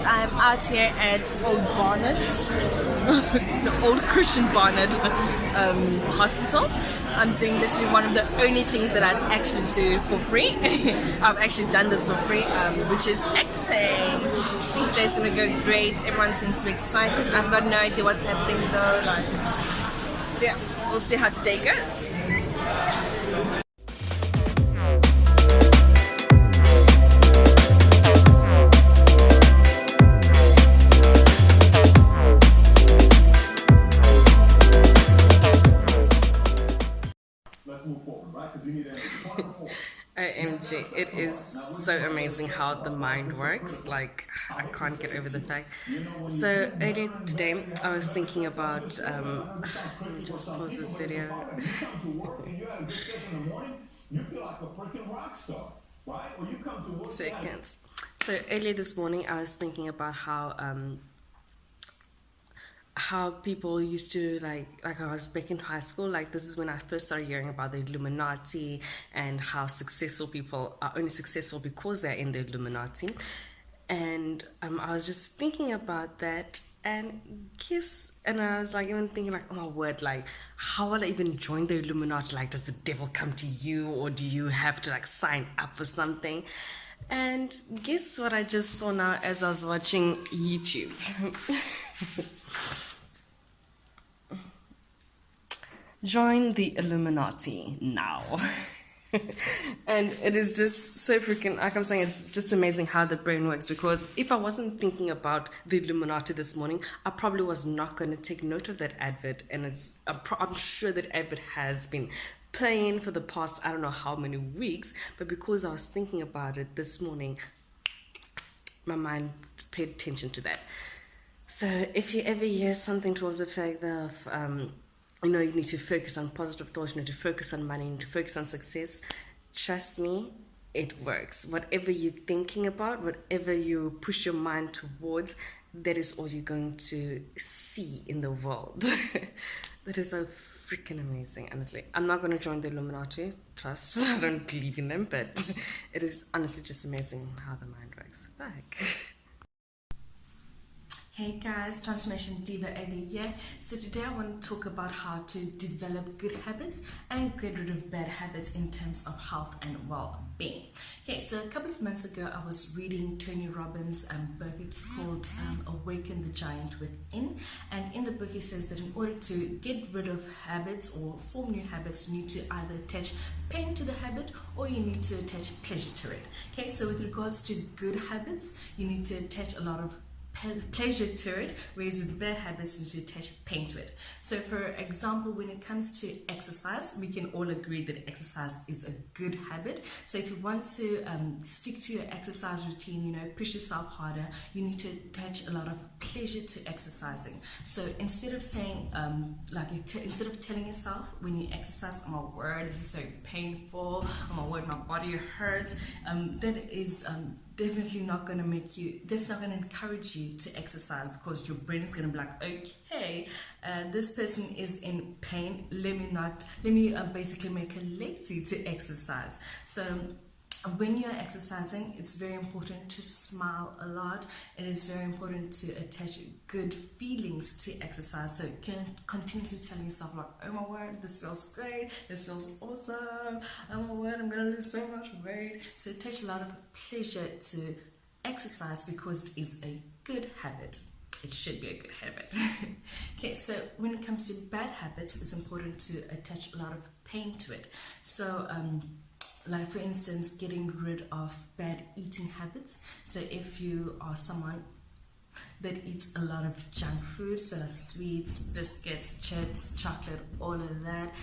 I'm out here at Old Barnet, the Old Christian Barnet Hospital. I'm doing literally one of the only things that I actually do for free. I've actually done this for free, which is acting. I think today's gonna go great. Everyone seems to be excited. I've got no idea what's happening though. Yeah, we'll see how today goes. OMG, it is so amazing how the mind works. Like, I can't get over the fact. So earlier today I was thinking about let me just pause this video. Seconds. So earlier this morning I was thinking about how people used to like I was back in high school, like this is when I first started hearing about the Illuminati and how successful people are only successful because they're in the Illuminati. And I was just thinking about that and I was like even thinking like, oh my word, like how will I even join the Illuminati? Like, does the devil come to you or do you have to like sign up for something? And guess what I just saw now as I was watching YouTube? Join the Illuminati now. And it is just so freaking, like I'm saying, it's just amazing how the brain works, because if I wasn't thinking about the Illuminati this morning, I probably was not going to take note of that advert. And I'm sure that advert has been playing for the past I don't know how many weeks, but because I was thinking about it this morning, my mind paid attention to that. So if you ever hear something towards the fact of you need to focus on positive thoughts, you need to focus on money, you need to focus on success, trust me, it works. Whatever you're thinking about, whatever you push your mind towards, that is all you're going to see in the world. That is so freaking amazing, honestly. I'm not going to join the Illuminati, trust. I don't believe in them, but it is honestly just amazing how the mind works. Like. Hey guys, Transformation Diva Abby here. So today I want to talk about how to develop good habits and get rid of bad habits in terms of health and well-being. Okay, so a couple of months ago I was reading Tony Robbins' book. It's called Awaken the Giant Within, and in the book he says that in order to get rid of habits or form new habits, you need to either attach pain to the habit or you need to attach pleasure to it. Okay, so with regards to good habits, you need to attach a lot of pleasure to it, whereas with bad habits you need to attach pain to it. So for example, when it comes to exercise, we can all agree that exercise is a good habit. So if you want to stick to your exercise routine, push yourself harder, you need to attach a lot of pleasure to exercising. So instead of saying instead of telling yourself when you exercise, oh my word, this is so painful, oh my word, my body hurts, that is definitely not going to that's not going to encourage you to exercise, because your brain is going to be like, okay, this person is in pain, let me basically make her lazy to exercise. So when you're exercising, it's very important to smile a lot. It is very important to attach good feelings to exercise. So you can continuously tell yourself like, oh my word, this feels great, this feels awesome, oh my word, I'm gonna lose so much weight. So attach a lot of pleasure to exercise because it is a good habit. It should be a good habit. Okay, so when it comes to bad habits, it's important to attach a lot of pain to it. So like for instance, getting rid of bad eating habits. So if you are someone that eats a lot of junk food, so sweets, biscuits, chips, chocolate, all of that,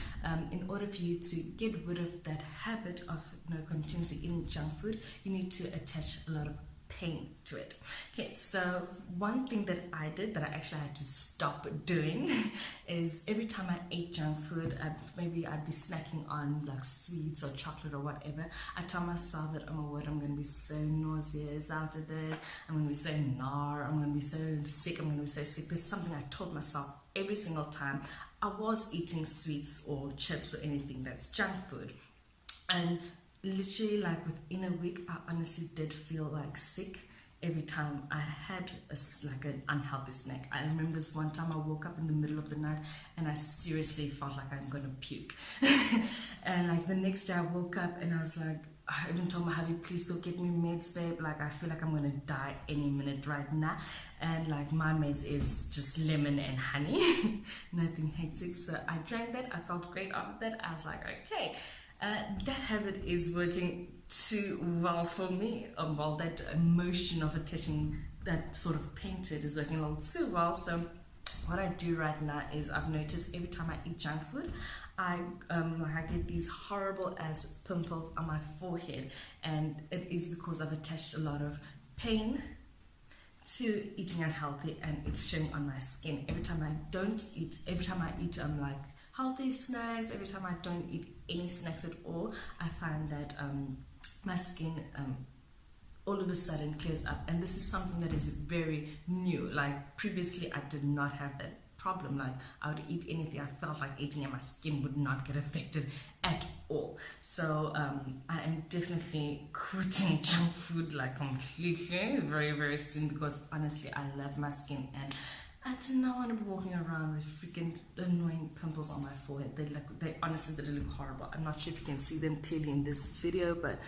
in order for you to get rid of that habit of continuously eating junk food, you need to attach a lot of pain to it. Okay, so one thing that I did that I actually had to stop doing is every time I ate junk food, maybe I'd be snacking on like sweets or chocolate or whatever, I tell myself that, oh my word, I'm going to be so nauseous after this, I'm going to be so I'm going to be so sick, I'm going to be so sick. There's something I told myself every single time I was eating sweets or chips or anything that's junk food. And literally like within a week I honestly did feel like sick every time I had like an unhealthy snack. I remember this one time I woke up in the middle of the night and I seriously felt like I'm gonna puke. And like the next day I woke up and I was like, I even told my hubby, please go get me meds, babe. Like, I feel like I'm gonna die any minute right now. And like, my meds is just lemon and honey, nothing hectic. So I drank that. I felt great after that. I was like, okay, that habit is working too well for me. Well, that emotion of attaching that sort of pain to it is working a little too well. So what I do right now is I've noticed every time I eat junk food, I get these horrible as pimples on my forehead, and it is because I've attached a lot of pain to eating unhealthy, and it's showing on my skin. Every time I eat like healthy snacks, every time I don't eat any snacks at all, I find that my skin all of a sudden clears up. And this is something that is very new. Like previously I did not have that problem. Like I would eat anything I felt like eating and my skin would not get affected at all. So I am definitely quitting junk food like completely very, very soon, because honestly I love my skin and I do not want to be walking around with freaking annoying pimples on my forehead. They honestly they look horrible. I'm not sure if you can see them clearly in this video, but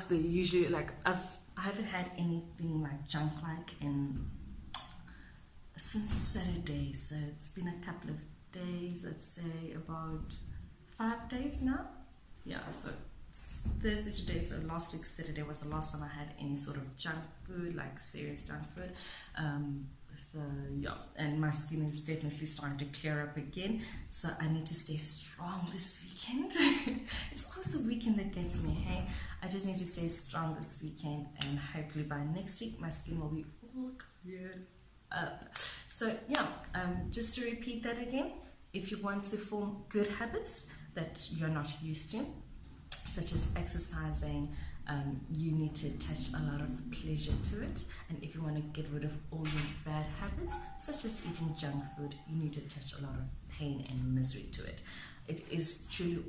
they usually like I haven't had anything like junk like in since Saturday, so it's been a couple of days. I'd say about 5 days now. Yeah, so it's Thursday today, so last week Saturday was the last time I had any sort of junk food, like serious junk food. So yeah, and my skin is definitely starting to clear up again, so I need to stay strong this weekend. It's always the weekend that gets me, hey? I just need to stay strong this weekend, and hopefully by next week my skin will be all cleared up. So yeah, just to repeat that again, if you want to form good habits that you're not used to, such as exercising, you need to attach a lot of pleasure to it. And if you want to get rid of all your bad habits, such as eating junk food, you need to attach a lot of pain and misery to it. It is truly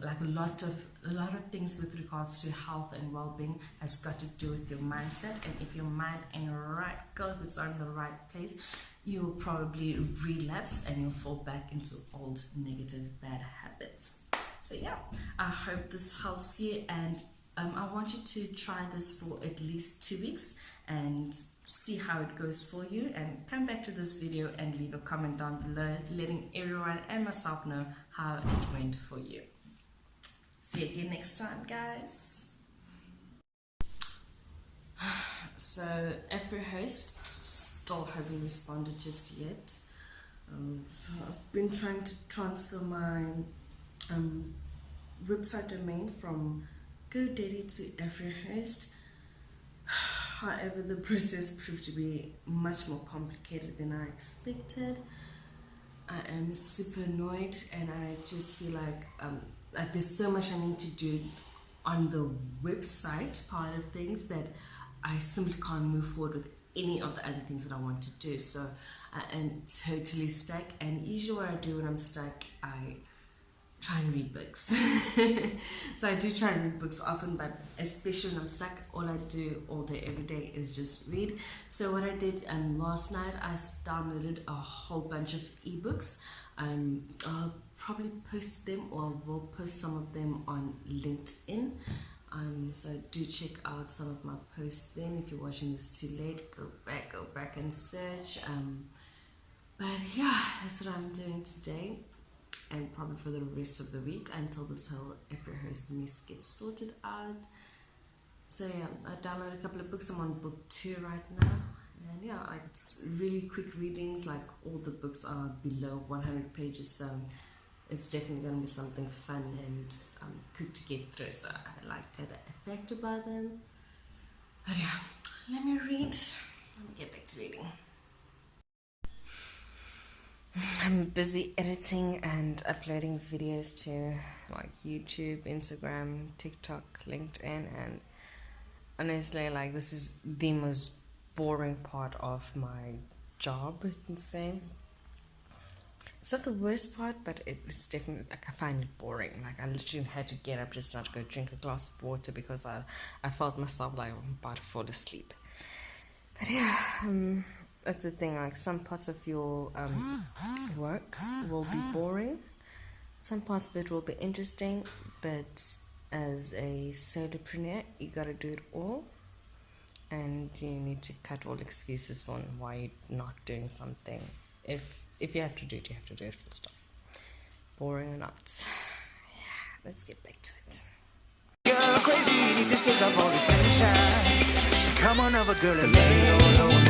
like a lot of things with regards to health and well-being has got to do with your mindset. And if your mind ain't right, if it's not in the right place, you'll probably relapse and you'll fall back into old negative bad habits. So yeah, I hope this helps you, and I want you to try this for at least 2 weeks and see how it goes for you, and come back to this video and leave a comment down below letting everyone and myself know how it went for you. See you again next time, guys. So AfroHost still hasn't responded just yet. So I've been trying to transfer my website domain from GoDaddy to AfroHost. However, the process proved to be much more complicated than I expected. I am super annoyed, and I just feel like there's so much I need to do on the website part of things that I simply can't move forward with any of the other things that I want to do. So I am totally stuck, and usually what I do when I'm stuck, I try and read books. So I do try and read books often, but especially when I'm stuck, all I do all day every day is just read. So what I did last night, I downloaded a whole bunch of ebooks. I'll probably post them, or will post some of them on LinkedIn. So do check out some of my posts then. If you're watching this too late, go back and search. But yeah, that's what I'm doing today, and probably for the rest of the week until this whole AfroHost mess gets sorted out. So yeah, I downloaded a couple of books. I'm on book 2 right now, and yeah, like it's really quick readings. Like all the books are below 100 pages, so it's definitely going to be something fun and quick to get through. So I like that effect about them. But yeah, let me read. Let me get back to reading. I'm busy editing and uploading videos to like YouTube, Instagram, TikTok, LinkedIn, and honestly, like this is the most boring part of my job, I can say. It's not the worst part, but it's definitely, like, I find it boring. Like I literally had to get up just now to go drink a glass of water because I felt myself like I'm about to fall asleep. But yeah, that's the thing. Like some parts of your work will be boring. Some parts of it will be interesting, but as a solopreneur, you gotta do it all, and you need to cut all excuses on why you're not doing something. If you have to do it, you have to do it. Full stop. Boring or not. Yeah, let's get back to it. Girl, crazy, you need to shake up all the sunshine. So come on over, girl, and lay it all on.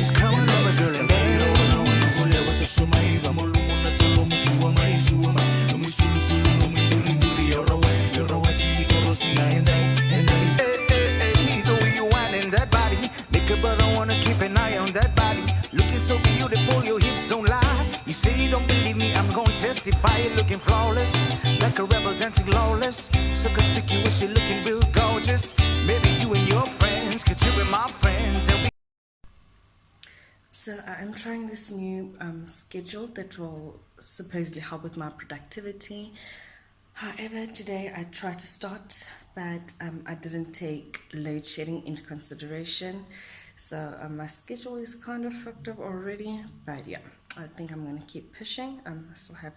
So come on over, girl, and lay it all on. The way you whining that body, make a brother wanna keep an eye on that body. Looking so beautiful, your hips don't lie. You say you don't believe me, I'm gonna testify. You're looking flawless, like a rebel dancing lawless. So conspicuous, you're looking real gorgeous. Maybe you and your friends could you be my friends. So I'm trying this new schedule that will supposedly help with my productivity. However, today I tried to start, but I didn't take load shedding into consideration. So my schedule is kind of fucked up already. But yeah, I think I'm going to keep pushing. I still have,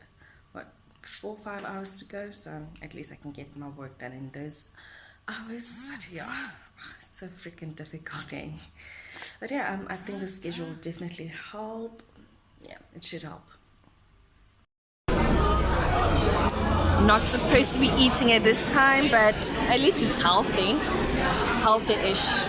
4 or 5 hours to go. So at least I can get my work done in those hours. But yeah, it's so freaking difficult, eh? But yeah, I think the schedule will definitely help. Yeah, it should help. Not supposed to be eating at this time, but at least it's healthy. Healthy-ish.